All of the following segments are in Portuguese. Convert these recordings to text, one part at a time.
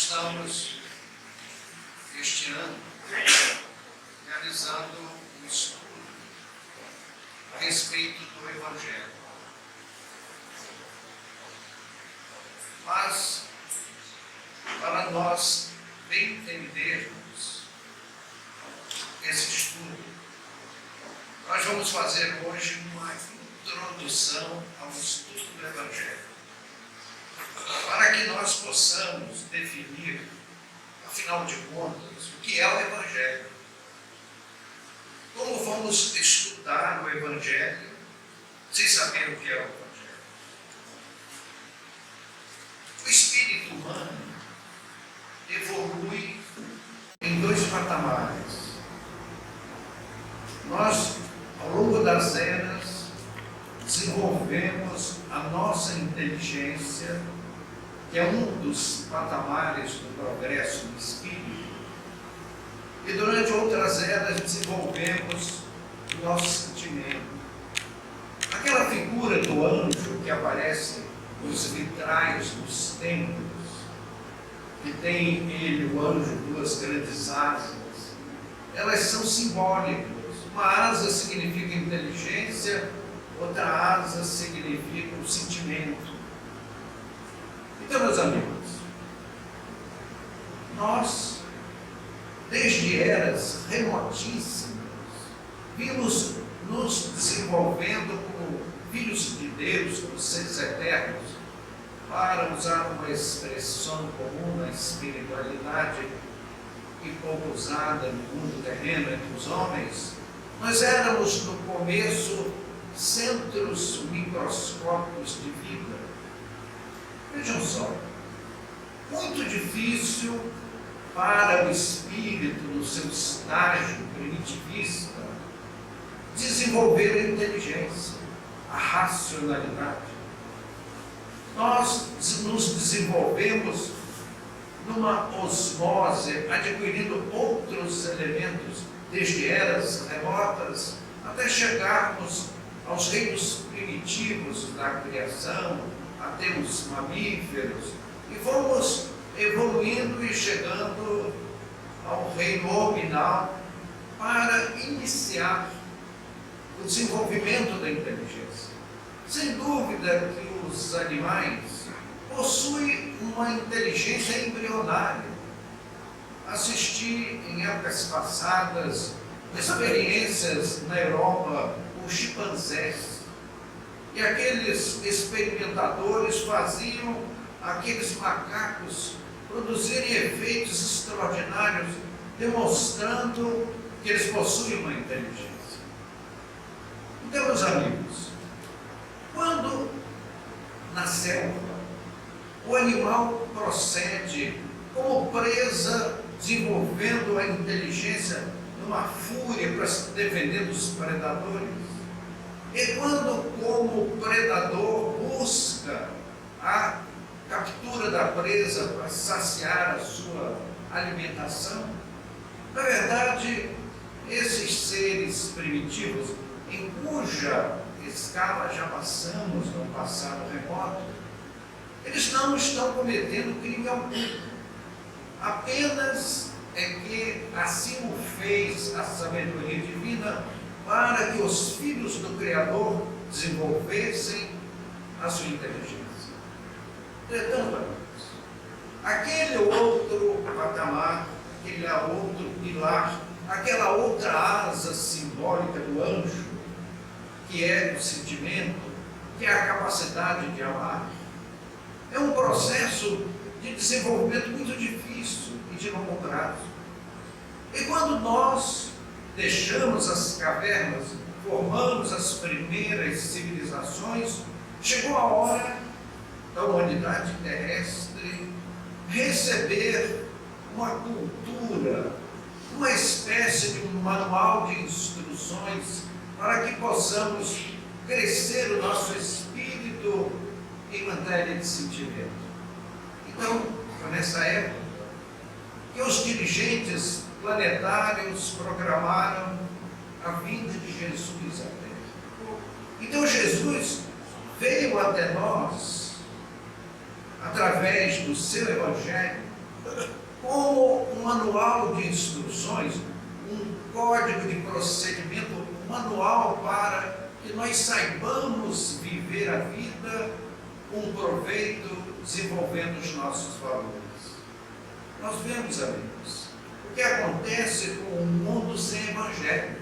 estamos, este ano, realizando um estudo a respeito do Evangelho. Mas, para nós bem entendermos esse estudo, nós vamos fazer hoje uma introdução ao estudo do Evangelho, para que nós possamos definir, afinal de contas, o que é o Evangelho. Como vamos estudar o Evangelho sem saber o que é o Evangelho? O espírito humano evolui em dois patamares. Nós, ao longo das eras, desenvolvemos a nossa inteligência, que é um dos patamares do progresso do espírito, e durante outras eras desenvolvemos o nosso sentimento. Aquela figura do anjo que aparece nos vitrais dos templos, que tem ele, o anjo, duas grandes asas, elas são simbólicas. Uma asa significa inteligência, outra asa significa o sentimento. Então, meus amigos, nós, desde eras remotíssimas, vimos nos desenvolvendo como filhos de Deus, como seres eternos, para usar uma expressão comum na espiritualidade e pouco usada no mundo terreno entre os homens. Nós éramos, no começo, centros microscópicos de vida. Vejam só, muito difícil para o espírito, no seu estágio primitivista, desenvolver a inteligência, a racionalidade. Nós nos desenvolvemos numa osmose, adquirindo outros elementos, desde eras remotas, até chegarmos aos reinos primitivos da criação, até os mamíferos, e fomos evoluindo e chegando ao reino hominal para iniciar o desenvolvimento da inteligência. Sem dúvida que os animais possuem uma inteligência embrionária. Assisti em épocas passadas experiências na Europa com chimpanzés, e aqueles experimentadores faziam aqueles macacos produzirem efeitos extraordinários, demonstrando que eles possuem uma inteligência. Então, meus amigos, quando na selva o animal procede como presa, desenvolvendo a inteligência numa fúria para se defender dos predadores, e quando, como predador, busca a captura da presa para saciar a sua alimentação, na verdade, esses seres primitivos, em cuja escala já passamos no passado remoto, eles não estão cometendo crime algum. Apenas é que assim o fez a sabedoria divina, para que os filhos do Criador desenvolvessem a sua inteligência. Entretanto, amigos, aquele outro patamar, aquele outro pilar, aquela outra asa simbólica do anjo, que é o sentimento, que é a capacidade de amar, é um processo de desenvolvimento muito difícil e de longo prazo. E quando nós deixamos as cavernas, formamos as primeiras civilizações, chegou a hora da humanidade terrestre receber uma cultura, uma espécie de um manual de instruções para que possamos crescer o nosso espírito em matéria de sentimento. Então, foi nessa época que os dirigentes planetários programaram a vinda de Jesus à Terra. Então Jesus veio até nós através do seu Evangelho como um manual de instruções, um código de procedimento, um manual para que nós saibamos viver a vida com proveito, desenvolvendo os nossos valores. Nós vemos, amigos, o que acontece com o mundo sem evangelho.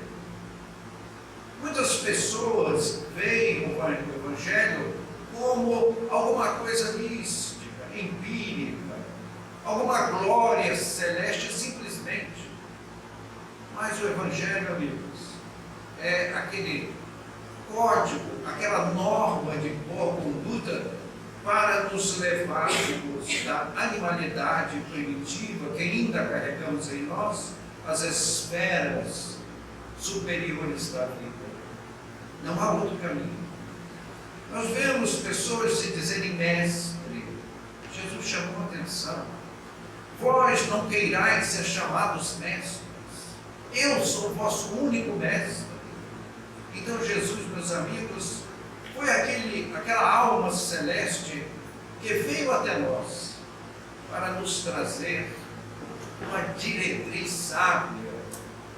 Muitas pessoas veem o evangelho como alguma coisa mística, empírica, alguma glória celeste, simplesmente. Mas o evangelho, amigos, é aquele código, aquela norma de boa conduta para nos levarmos da animalidade primitiva que ainda carregamos em nós às esferas superiores da vida. Não há outro caminho. Nós vemos pessoas se dizerem mestre. Jesus chamou a atenção. Vós não queirais ser chamados mestres. Eu sou o vosso único mestre. Então Jesus, meus amigos, foi aquela alma celeste que veio até nós para nos trazer uma diretriz sábia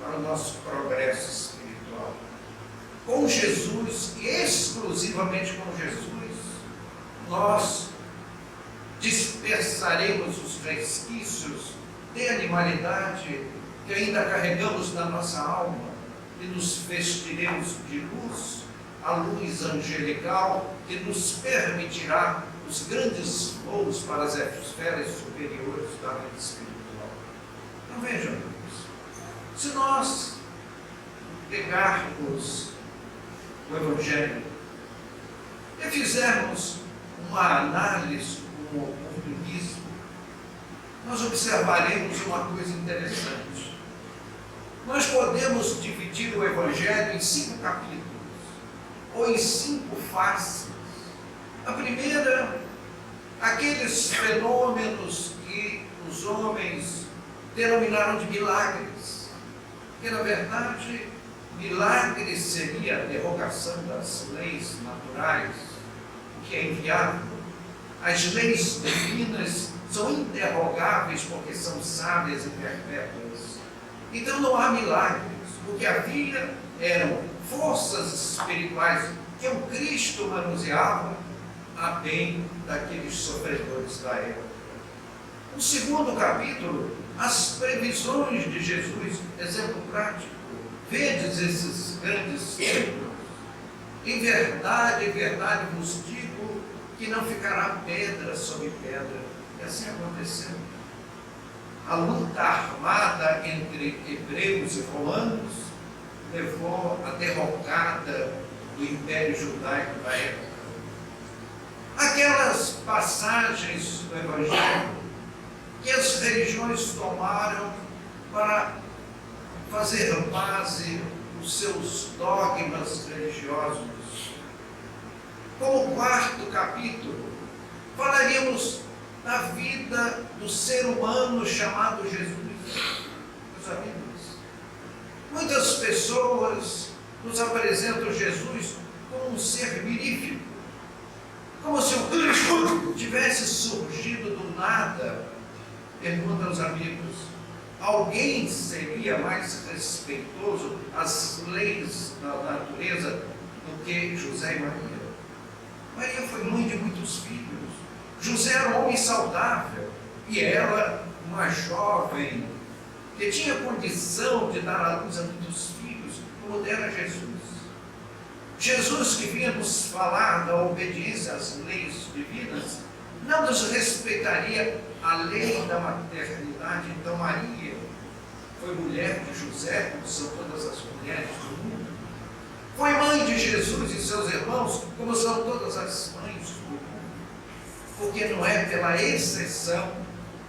para o nosso progresso espiritual. Com Jesus, e exclusivamente com Jesus, nós dispersaremos os resquícios de animalidade que ainda carregamos na nossa alma e nos vestiremos de luz, a luz angelical que nos permitirá os grandes voos para as esferas superiores da vida espiritual. Então vejam, amigos, se nós pegarmos o Evangelho e fizermos uma análise com o oportunismo, nós observaremos uma coisa interessante. Nós podemos dividir o Evangelho em 5 capítulos, ou em 5 faces. A primeira, aqueles fenômenos que os homens denominaram de milagres, que na verdade, milagre seria a derrogação das leis naturais, o que é inviável. As leis divinas são interrogáveis porque são sábias e perpétuas. Então não há milagres. O que havia eram forças espirituais que o Cristo manuseava a bem daqueles sofredores da época. No segundo capítulo, as previsões de Jesus, exemplo prático. Vedes esses grandes templos. Em verdade vos digo que não ficará pedra sobre pedra. E assim aconteceu. A luta armada entre hebreus e romanos levou à derrocada do Império Judaico da época. Aquelas passagens do Evangelho que as religiões tomaram para fazer base os seus dogmas religiosos. Como 4º capítulo, falaríamos da vida do ser humano chamado Jesus. Meus amigos, muitas pessoas nos apresentam Jesus como um ser mirífico, como se o Cristo tivesse surgido do nada. Pergunta aos amigos, alguém seria mais respeitoso às leis da natureza do que José e Maria? Maria foi mãe de muitos filhos. José era um homem saudável e ela uma jovem que tinha condição de dar à luz a muitos filhos, como dera Jesus. Jesus, que vinha nos falar da obediência às leis divinas, não nos respeitaria a lei da maternidade. Então Maria foi mulher de José, como são todas as mulheres do mundo. Foi mãe de Jesus e seus irmãos, como são todas as mães do mundo. Porque não é pela exceção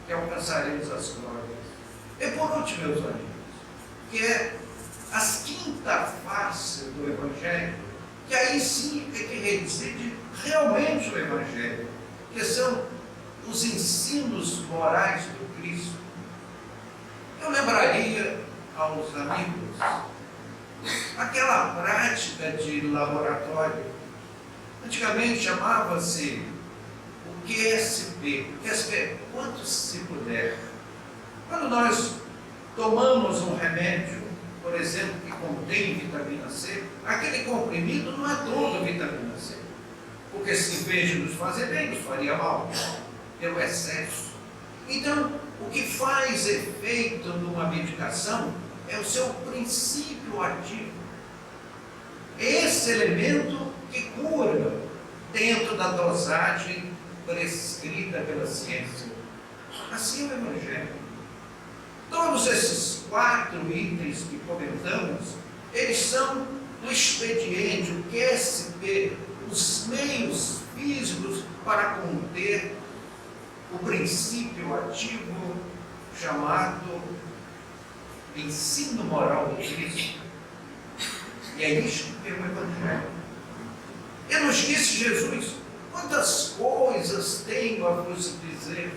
que alcançaremos as glórias. E por último, meus amigos, que é a 5ª face do Evangelho, que aí sim é que reside realmente o Evangelho, que são os ensinos morais do Cristo. Eu lembraria aos amigos aquela prática de laboratório. Antigamente chamava-se o QSP. QSP é quanto se puder. Quando nós tomamos um remédio, por exemplo, que contém vitamina C, aquele comprimido não é todo vitamina C. Porque se em vez de nos fazer bem, nos faria mal, pelo excesso. Então, o que faz efeito numa medicação é o seu princípio ativo. Esse elemento que cura dentro da dosagem prescrita pela ciência. Assim é o Evangelho. Todos esses 4 itens que comentamos, eles são o expediente, o QSP, os meios físicos para conter o princípio ativo chamado ensino moral de Cristo. E é isto que é o Evangelho. Eu nos disse Jesus, quantas coisas tenho a vos dizer,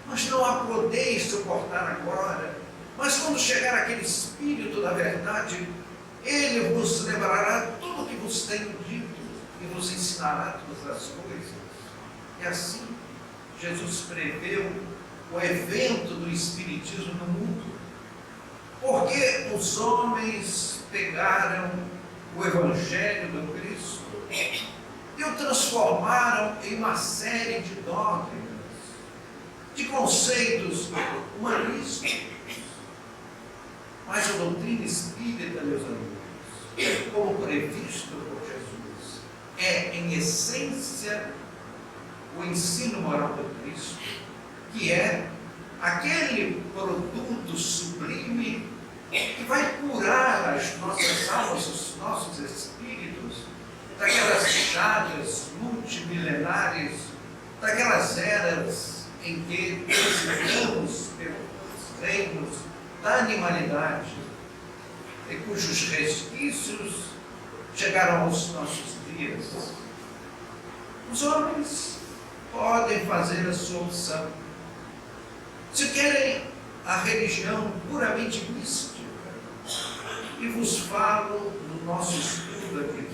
mas não a podeis suportar agora. Mas quando chegar aquele Espírito da verdade, ele vos lembrará tudo o que vos tenho dito e vos ensinará todas as coisas. E assim, Jesus preveu o evento do Espiritismo no mundo. Porque os homens pegaram o Evangelho do Cristo e o transformaram em uma série de dogmas, de conceitos humanísticos. Mas a doutrina espírita, meus amigos, como previsto por Jesus, é em essência o ensino moral do Cristo, que é aquele produto sublime que vai curar as nossas almas, os nossos espíritos, daquelas chagas multimilenares, daquelas eras em que transitamos pelos reinos da animalidade, e cujos resquícios chegaram aos nossos dias. Os homens podem fazer a sua opção. Se querem a religião puramente mística, e vos falo no nosso estudo aqui,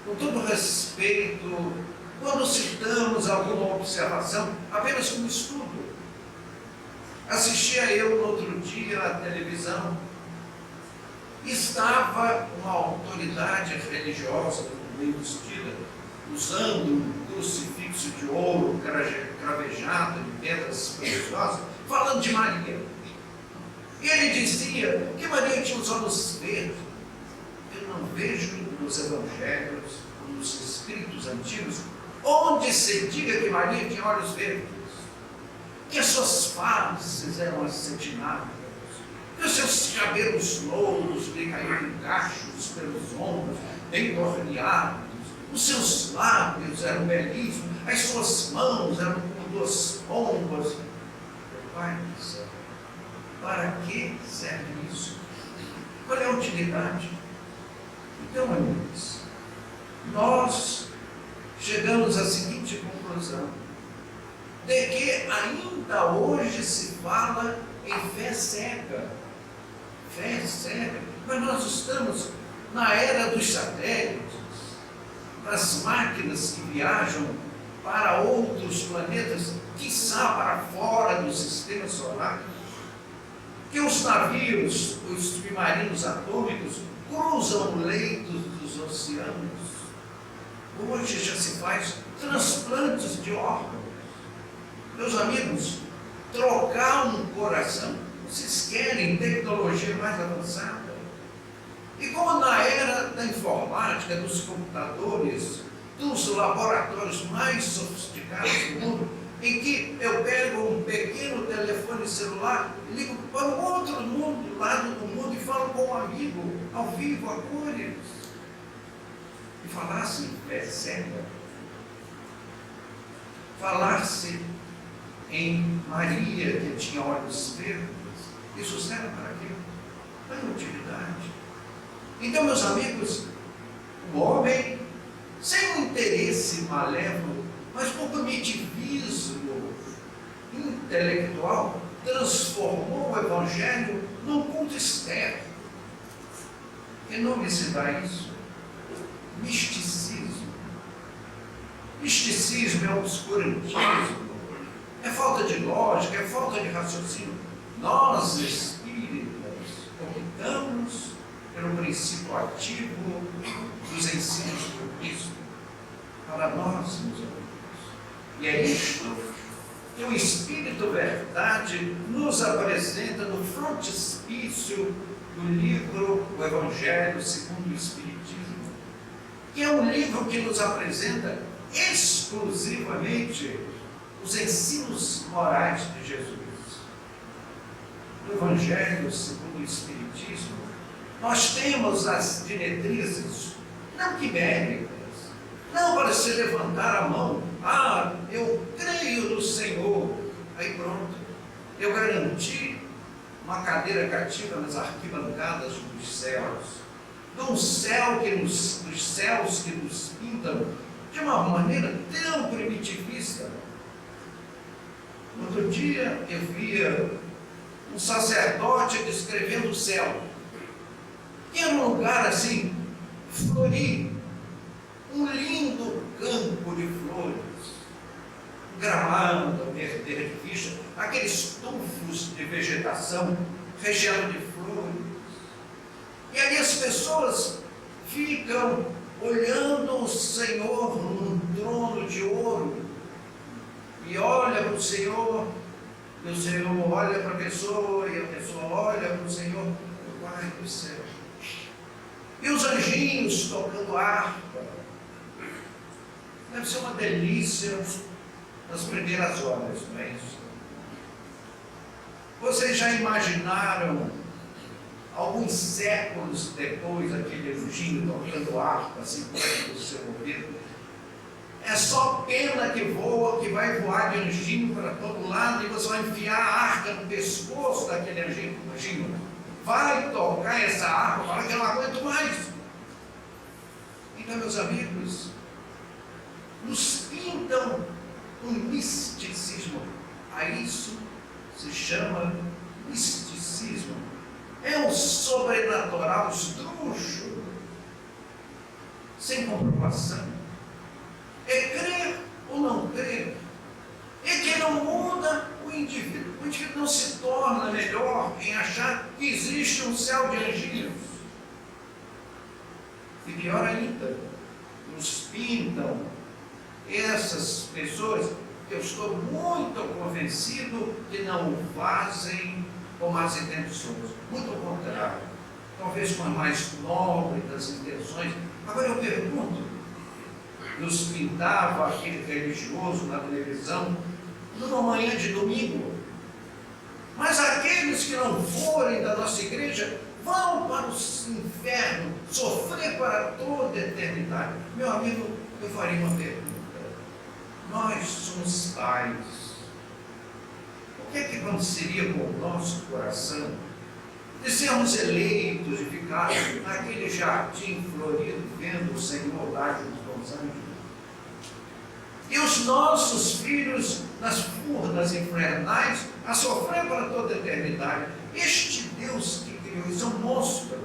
com todo respeito, quando citamos alguma observação, apenas como estudo. Assistia eu no outro dia à televisão, e estava uma autoridade religiosa, bem vestida, usando um crucifixo de ouro cravejado de pedras preciosas, falando de Maria. E ele dizia que Maria tinha os olhos verdes. Eu não vejo nos evangelhos, nos escritos antigos, onde se diga que Maria tinha olhos verdes, que as suas faces eram acetinadas, que os seus cabelos louros lhe caíam em cachos pelos ombros, bem torneados, os seus lábios eram belíssimos, as suas mãos eram como 2 pombas. Meu Pai do céu, para que serve isso? Qual é a utilidade? Então, amigos, nós chegamos à seguinte conclusão, de que ainda hoje se fala em fé cega. Fé cega. Mas nós estamos na era dos satélites, das máquinas que viajam para outros planetas, quiçá para fora do sistema solar, que os navios, os submarinos atômicos, cruzam leitos dos oceanos. Hoje já se faz transplantes de órgãos. Meus amigos, trocar um coração, vocês querem tecnologia mais avançada? E como na era da informática, dos computadores, dos laboratórios mais sofisticados do mundo, em que eu pego um pequeno telefone celular, ligo para um outro mundo, lado do mundo, e falo com um amigo, ao vivo, a cores. E falasse em fé cega, falasse em Maria, que tinha olhos verdes, isso serve para quê? Para a utilidade. Então, meus amigos, o homem, sem um interesse malévolo, mas com primitivismo intelectual, transformou o Evangelho num culto externo. Que nome se dá isso? Misticismo. Misticismo é obscurantismo, é falta de lógica, é falta de raciocínio. Nós, espíritas, optamos pelo princípio ativo dos ensinos do Cristo para nós, meus amigos. E é isto que o Espírito Verdade nos apresenta no frontispício do livro O Evangelho segundo o Espiritismo, que é um livro que nos apresenta exclusivamente os ensinos morais de Jesus. No Evangelho segundo o Espiritismo, nós temos as diretrizes, não quiméricas, não para se levantar a mão, eu creio no Senhor, aí pronto, eu garanti uma cadeira cativa nas arquibancadas dos céus, dos céus que nos pintam de uma maneira tão primitivista. Outro dia eu via um sacerdote descrevendo o céu, que era um lugar assim, florido, um lindo campo de flores, um gramado verdeiro de ficha, aqueles tufos de vegetação recheados de flores. E ali as pessoas ficam olhando o Senhor num trono de ouro, e olha para o Senhor, e o Senhor olha para a pessoa, e a pessoa olha para o Senhor, o Pai do céu. E os anjinhos tocando harpa. Deve ser uma delícia nas primeiras horas, não é isso? Vocês já imaginaram, alguns séculos depois, aquele anjinho tocando harpa, assim, perto do seu ouvido? É só pena que voa, que vai voar de anjinho para todo lado, e você vai enfiar a arca no pescoço daquele anjinho. Vai tocar essa harpa, fala que eu não aguento mais. Então, meus amigos, nos pintam um misticismo. A isso se chama misticismo. É um sobrenatural esdrúxulo, sem comprovação. É crer ou não crer. É que não muda o indivíduo. O indivíduo não se torna melhor em achar que existe um céu de anjinhos. E pior ainda, nos pintam essas pessoas que eu estou muito convencido que não o fazem com más intenções. Muito ao contrário. Talvez com a mais nobre das intenções. Agora eu pergunto, nos pintava aquele religioso na televisão numa manhã de domingo, mas aqueles que não forem da nossa igreja vão para o inferno, sofrer para toda a eternidade. Meu amigo, eu faria uma pergunta. Nós somos pais. O que é que aconteceria com o nosso coração de sermos eleitos e ficarmos naquele jardim florido, vendo o Senhor lá junto com os anjos? E os nossos filhos nas furnas infernais a sofrer para toda a eternidade. Este Deus que criou isso é um monstro,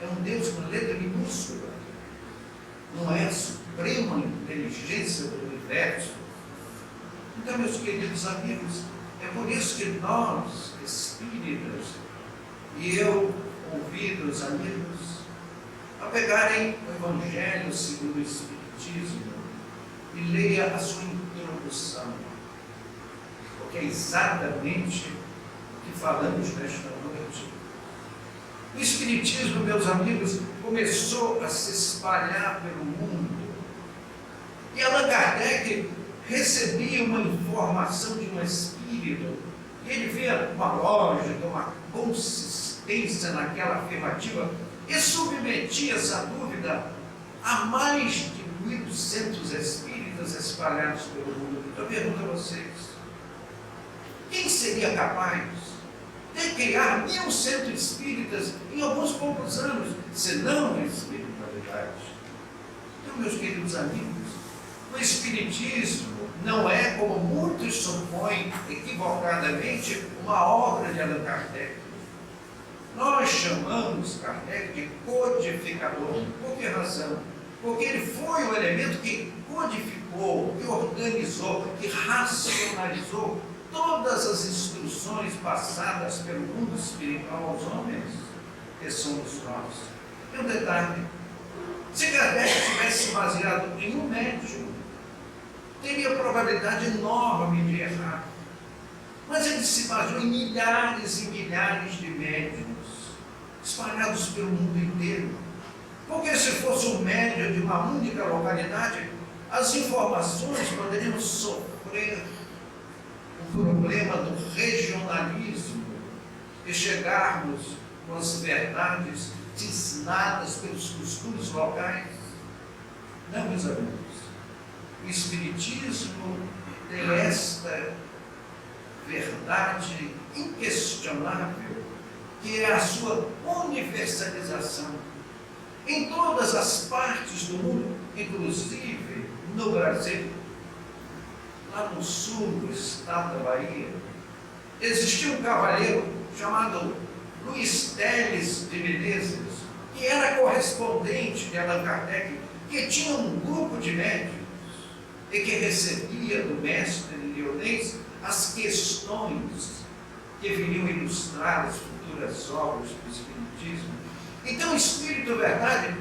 é um Deus com letra minúscula, não é a suprema inteligência do universo. Então, meus queridos amigos, é por isso que nós, espíritas, e eu convido os amigos a pegarem o Evangelho segundo o Espiritismo e leia a sua introdução, porque é exatamente o que falamos nesta noite. O Espiritismo, meus amigos, começou a se espalhar pelo mundo, e Allan Kardec recebia uma informação de um espírito, e ele via uma lógica, uma consistência naquela afirmativa, e submetia essa dúvida a mais de 1.200 espíritas espalhados pelo mundo. Eu pergunto a vocês, quem seria capaz de criar 1.100 espíritas em alguns poucos anos, senão a espiritualidade? Então, meus queridos amigos, o Espiritismo não é, como muitos supõem equivocadamente, uma obra de Allan Kardec. Nós chamamos Kardec de codificador. Por que razão? porque ele foi o elemento que codificou, que organizou, que racionalizou todas as instruções passadas pelo mundo espiritual aos homens, que somos nós. E um detalhe: se Kardec tivesse baseado em um médium, teria probabilidade enorme de errar. Mas ele se baseou em milhares e milhares de médiums, espalhados pelo mundo inteiro. Porque se fosse um médium de uma única localidade, as informações poderiam sofrer o problema do regionalismo e chegarmos com as verdades ensinadas pelos costumes locais. Não, meus amigos. O Espiritismo tem esta verdade inquestionável, que é a sua universalização em todas as partes do mundo, inclusive no Brasil. Lá no sul do estado da Bahia, existia um cavalheiro chamado Luiz Teles de Menezes, que era correspondente de Allan Kardec, que tinha um grupo de médicos e que recebia do mestre leonês as questões que viriam ilustrar as futuras obras do Espiritismo. Então o Espírito Verdade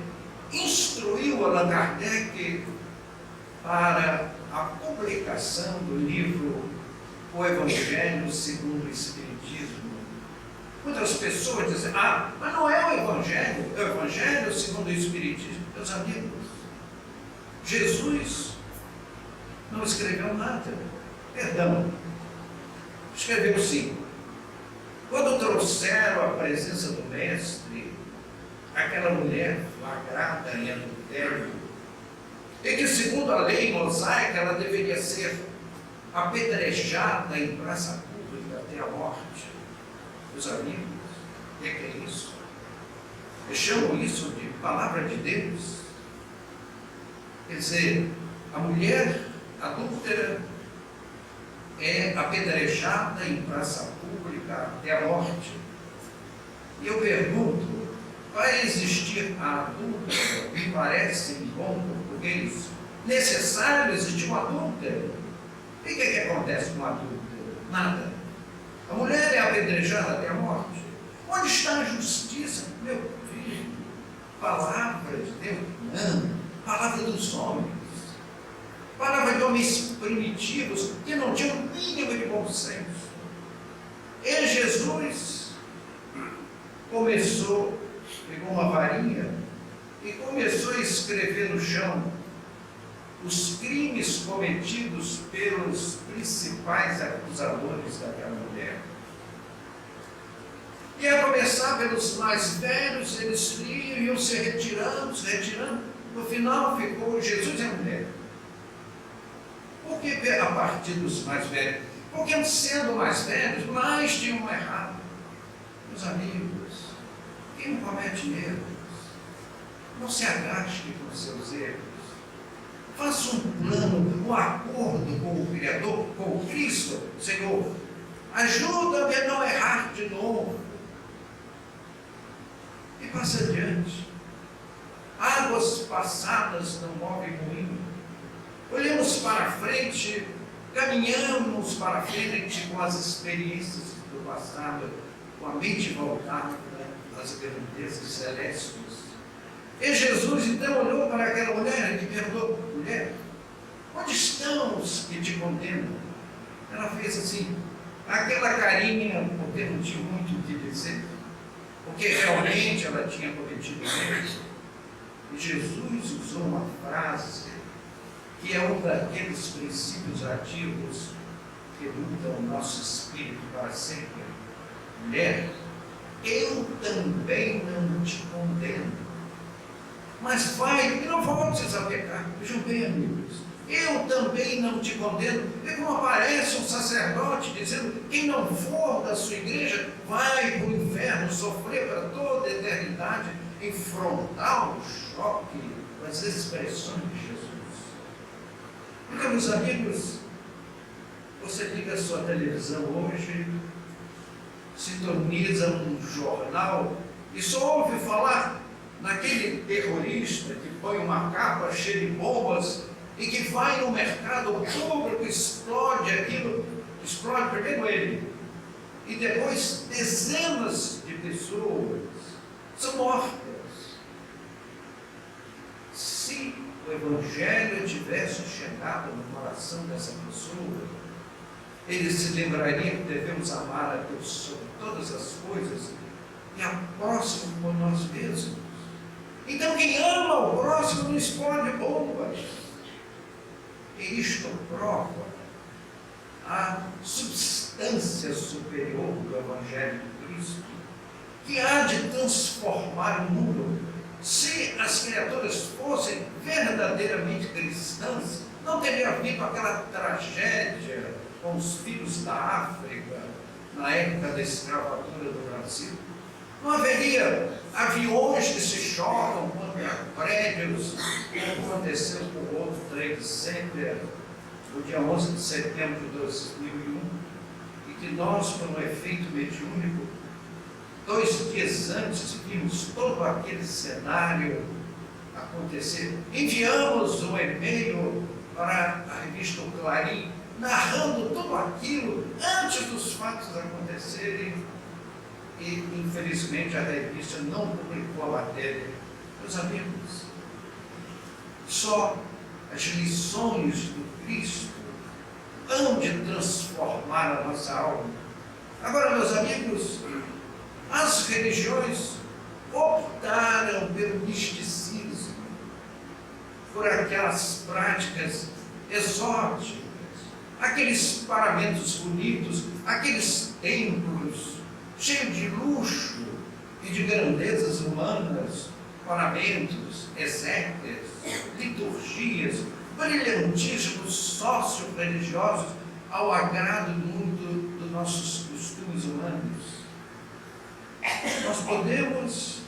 instruiu Allan Kardec para a publicação do livro O Evangelho segundo o Espiritismo. Muitas pessoas dizem: mas não é o Evangelho segundo o Espiritismo. Meus amigos, Jesus não escreveu nada. Perdão, escreveu sim. Quando trouxeram à presença do mestre aquela mulher flagrada em adultério, e que segundo a lei mosaica ela deveria ser apedrejada em praça pública até a morte. Meus amigos, o que é isso? Eu chamo isso de palavra de Deus. Quer dizer, a mulher adúltera é apedrejada em praça pública até a morte. E eu pergunto: vai existir a adúltera? Me parece, em bom português, necessário existir uma adúltera. E o que acontece com a adúltera? Nada. A mulher é apedrejada até a morte. Onde está a justiça? Meu filho, palavra de Deus? Não, palavra dos homens. Palavra de homens primitivos que não tinham o mínimo de bom senso. E Jesus pegou uma varinha e começou a escrever no chão os crimes cometidos pelos principais acusadores daquela mulher. E a começar pelos mais velhos, eles iam se retirando, no final ficou Jesus e a mulher. Por que a partir dos mais velhos? Porque sendo mais velhos, mais tinham errado. Meus amigos, quem não comete erros, não se agaste com seus erros. Faça um plano, um acordo com o Criador, com o Cristo. Senhor, ajuda-me a não errar de novo. E passa adiante. Águas passadas não movem moinho. Olhamos para frente, caminhamos para frente com as experiências do passado, com a mente voltada às grandezas celestes. E Jesus então olhou para aquela mulher e perguntou: mulher, onde estão os que te condenam? Ela fez assim, aquela carinha, porque não tinha muito o que dizer, porque realmente ela tinha cometido erros. E Jesus usou uma frase que é um daqueles princípios ativos que mudam o nosso espírito para sempre. Mulher, eu também não te condeno, mas vai e não voltes a pecar. Vejam bem, amigos, eu também não te condeno. E como aparece um sacerdote dizendo: quem não for da sua igreja vai para o inferno sofrer para toda a eternidade, em frontal choque com as expressões de Jesus. Então, meus amigos, você liga a sua televisão hoje, sintoniza um jornal e só ouve falar naquele terrorista que põe uma capa cheia de bombas e que vai no mercado público, explode aquilo, explode primeiro ele, e depois dezenas de pessoas são mortas. Se o Evangelho tivesse chegado no coração dessa pessoa, ele se lembraria que devemos amar a Deus sobre todas as coisas e ao próximo por nós mesmos. Então quem ama o próximo não explode bombas. E isto prova a substância superior do Evangelho de Cristo, que há de transformar o mundo. Se as criaturas fossem verdadeiramente cristãs, não teria havido aquela tragédia com os filhos da África na época da escravatura do Brasil. Não haveria aviões que se chocam contra prédios, como aconteceu com o World Trade Center no dia 11 de setembro de 2001, e que nós, por um efeito mediúnico, 2 dias antes vimos todo aquele cenário acontecer. Enviamos um e-mail para a revista O Clarim, narrando tudo aquilo antes dos fatos acontecerem, e infelizmente a revista não publicou a matéria. Meus amigos, só as lições do Cristo hão de transformar a nossa alma. Agora, meus amigos, as religiões optaram pelo misticismo, por aquelas práticas exóticas, aqueles paramentos bonitos, aqueles templos cheios de luxo e de grandezas humanas, ornamentos, exéquias, liturgias, brilhantíssimos sócio-religiosos ao agrado muito dos nossos costumes humanos. Nós podemos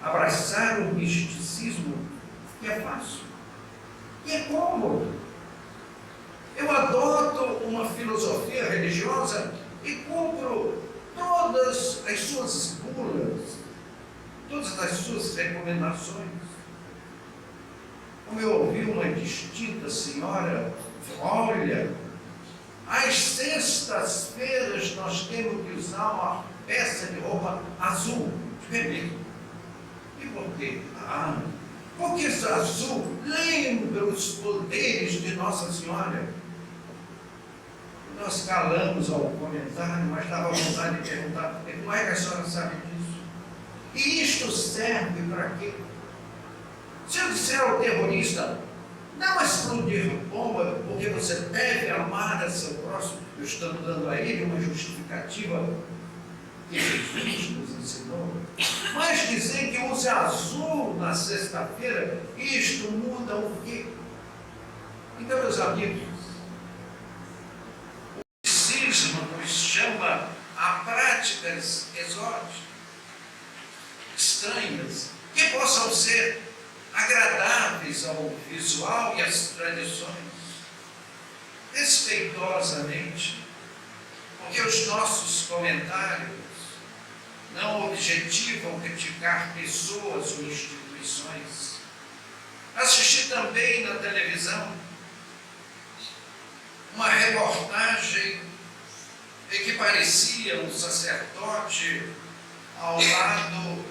abraçar o misticismo, que é fácil, que é cômodo. Eu adoto uma filosofia religiosa e cumpro todas as suas bulas, todas as suas recomendações. Como eu ouvi uma distinta senhora, olha, às sextas-feiras nós temos que usar uma peça de roupa azul, de vermelho. E por quê? Porque esse azul lembra os poderes de Nossa Senhora. Nós calamos ao comentário, mas dava vontade de perguntar, como é que a senhora sabe disso? E isto serve para quê? Se eu disser ao terrorista, não explodir bomba, porque você deve amar a seu próximo, eu estou dando a ele uma justificativa que Jesus nos ensinou. Mas dizer que use azul na sexta-feira, isto muda o quê? Então, meus amigos, o misticismo nos chama a práticas exóticas, estranhas, que possam ser agradáveis ao visual e às tradições, respeitosamente, porque os nossos comentários não objetivam criticar pessoas ou instituições. Assisti também na televisão uma reportagem em que parecia um sacerdote ao lado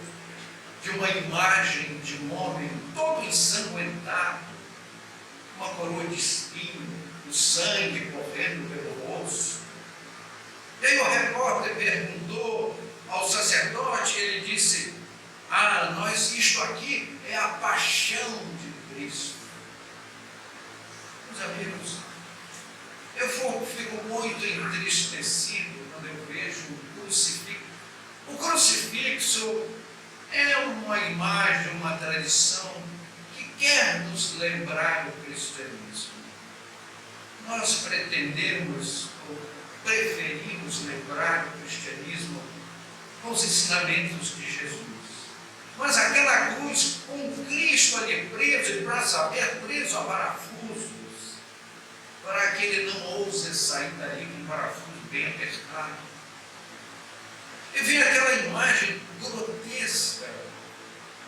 de uma imagem de um homem todo ensanguentado, uma coroa de espinho, o sangue correndo pelo rosto. E aí o repórter perguntou ao sacerdote, ele disse, isto aqui é a paixão de Cristo. Meus amigos, eu fico muito entristecido quando eu vejo um crucifixo. O crucifixo é uma imagem, uma tradição que quer nos lembrar o cristianismo. Nós pretendemos ou preferimos lembrar o cristianismo com os ensinamentos de Jesus. Mas aquela cruz, com Cristo ali preso, de braço aberto, preso a parafusos, para que ele não ouse sair daí com um parafuso bem apertado. E vi aquela imagem grotesca,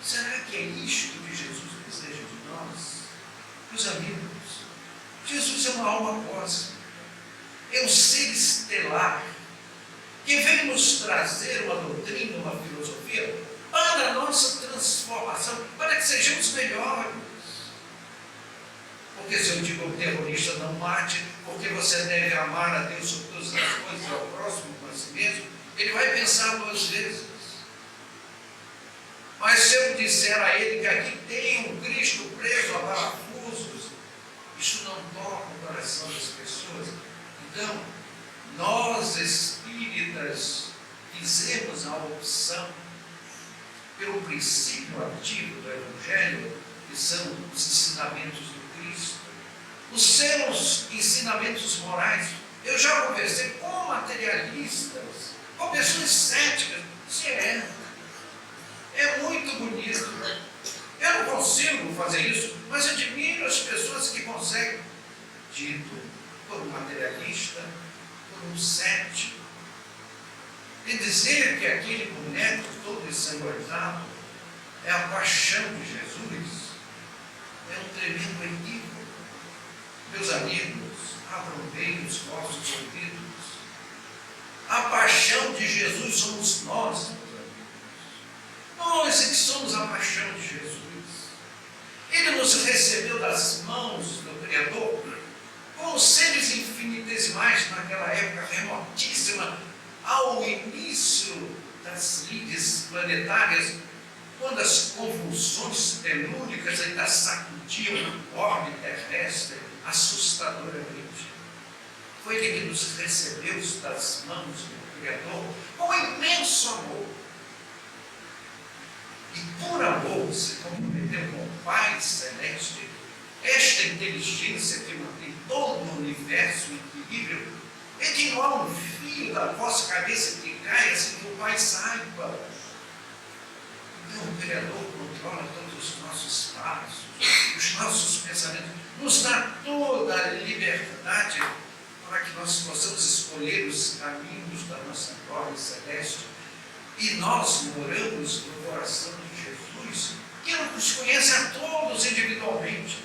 Será que é isto que Jesus deseja de nós? Meus amigos, Jesus é uma alma cósmica, é um ser estelar, que vem nos trazer uma doutrina, uma filosofia, para a nossa transformação, para que sejamos melhores. Porque se eu digo ao terrorista não mate, porque você deve amar a Deus sobre todas as coisas e ao próximo como a si mesmo, ele vai pensar 2 vezes. Mas se eu disser a ele que aqui tem um Cristo preso a parafusos, isso não toca o coração das pessoas. Então, nós espíritas fizemos a opção pelo princípio ativo do Evangelho, que são os ensinamentos do Cristo, os seus ensinamentos morais. Eu já conversei com materialistas, com pessoas céticas. É muito bonito. Eu não consigo fazer isso, mas admiro as pessoas que conseguem, dito por um materialista, por um cético, e dizer que aquele boneco todo ensanguentado é a paixão de Jesus, é um tremendo equívoco. Meus amigos, abram bem os vossos ouvidos. A paixão de Jesus somos nós, meus amigos. Nós é que somos a paixão de Jesus. Ele nos recebeu das mãos do Criador como seres infinitesimais naquela época remotíssima, ao início das lides planetárias, quando as convulsões telúricas ainda sacudiam o orbe terrestre assustadoramente. Foi ele que nos recebeu das mãos do Criador com imenso amor. E por amor se comprometeu com o Pai Celeste, esta inteligência que mantém todo o universo em equilíbrio, é que não há um fio da vossa cabeça que caia sem que o Pai saiba. Então o Criador controla todos os nossos passos, os nossos pensamentos, nos dá toda a liberdade para que nós possamos escolher os caminhos da nossa glória celeste. E nós moramos no coração de Jesus, que nos conhece a todos individualmente.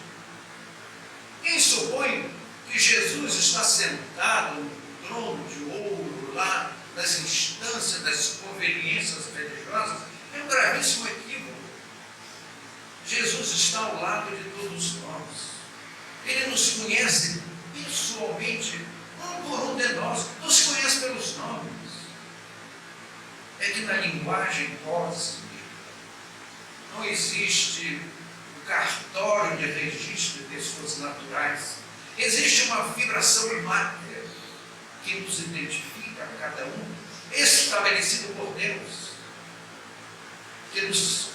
Quem supõe que Jesus está sentado no trono de ouro, lá nas instâncias das conveniências religiosas, é um gravíssimo equívoco. Jesus está ao lado de todos nós. Ele nos conhece pessoalmente, um por um de nós, nos conhece pelos nomes. É que na linguagem cósmica não existe um cartório de registro de pessoas naturais. Existe uma vibração máter que nos identifica a cada um, estabelecido por Deus, que nos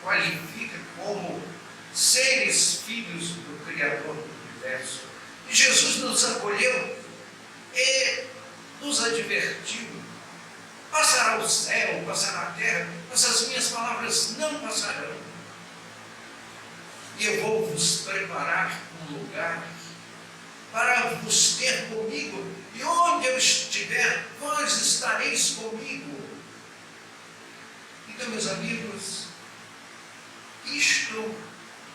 qualifica como seres filhos do Criador do universo. E Jesus nos acolheu e nos advertiu: passará o céu, passará a terra, mas as minhas palavras não passarão. E eu vou vos preparar um lugar para vos ter comigo, e onde eu estiver, vós estareis comigo. Então, meus amigos, isto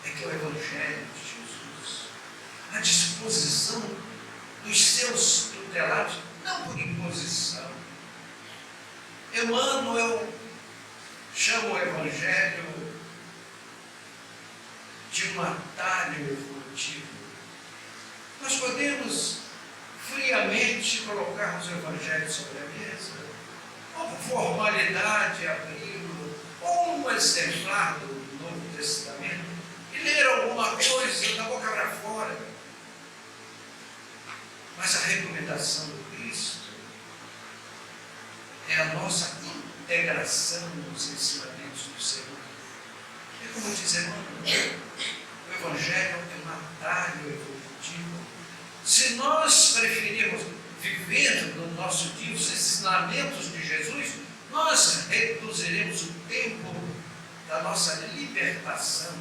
é que é o Evangelho de Jesus, a disposição dos seus tutelados, não por imposição. Emmanuel chama o Evangelho de um atalho evolutivo. Nós podemos friamente colocarmos o Evangelho sobre a mesa, como formalidade, abri-lo, ou um exemplar do Novo Testamento, e ler alguma coisa da boca para fora. Mas a recomendação do Cristo é a nossa integração nos ensinamentos do Senhor. É como diz Emmanuel, o Evangelho é um atalho evolutivo. Se nós preferirmos viver no nosso dia os ensinamentos de Jesus, nós reduziremos o tempo da nossa libertação,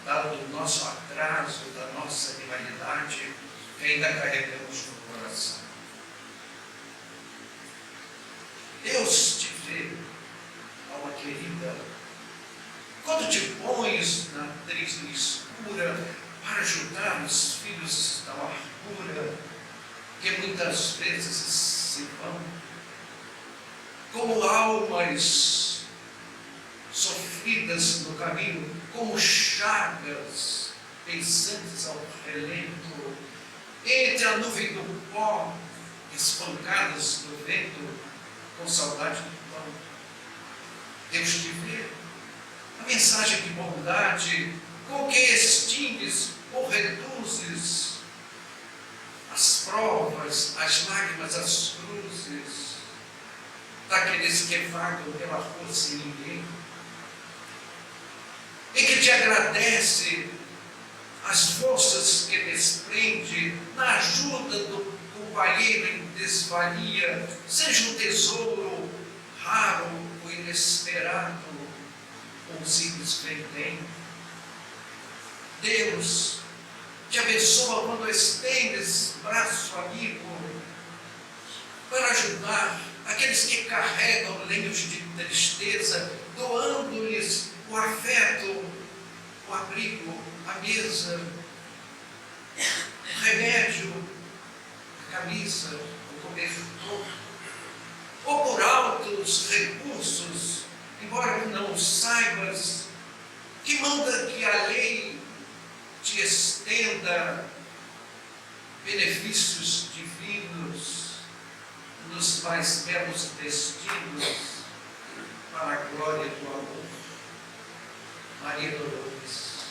dado o nosso atraso, da nossa rivalidade que ainda carregamos no coração. Deus te vê, alma querida, quando te pões na trilha escura para ajudar os filhos da largura, que muitas vezes se vão como almas sofridas no caminho, como chagas pensantes ao relento, entre a nuvem do pó, espancadas do vento, com saudade do pão. Deus te vê, a mensagem de bondade, com que extingues ou reduzes as provas, as lágrimas, as cruzes, daqueles que vagam pela rua sem ninguém, e que te agradece as forças que desprende na ajuda do companheiro em desvalia, seja um tesouro raro ou inesperado, ou simplesmente bem. Deus te abençoa quando estendes braço amigo para ajudar aqueles que carregam lenhos de tristeza, doando-lhes o afeto, o abrigo, a mesa, o remédio, a camisa, o cobertor, ou por altos recursos, embora não saibas, que manda que a lei te estenda benefícios divinos nos mais belos destinos para a glória do amor. Maria Dolores.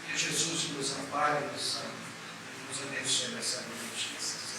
Que Jesus nos ampare, nos abençoe nessa noite.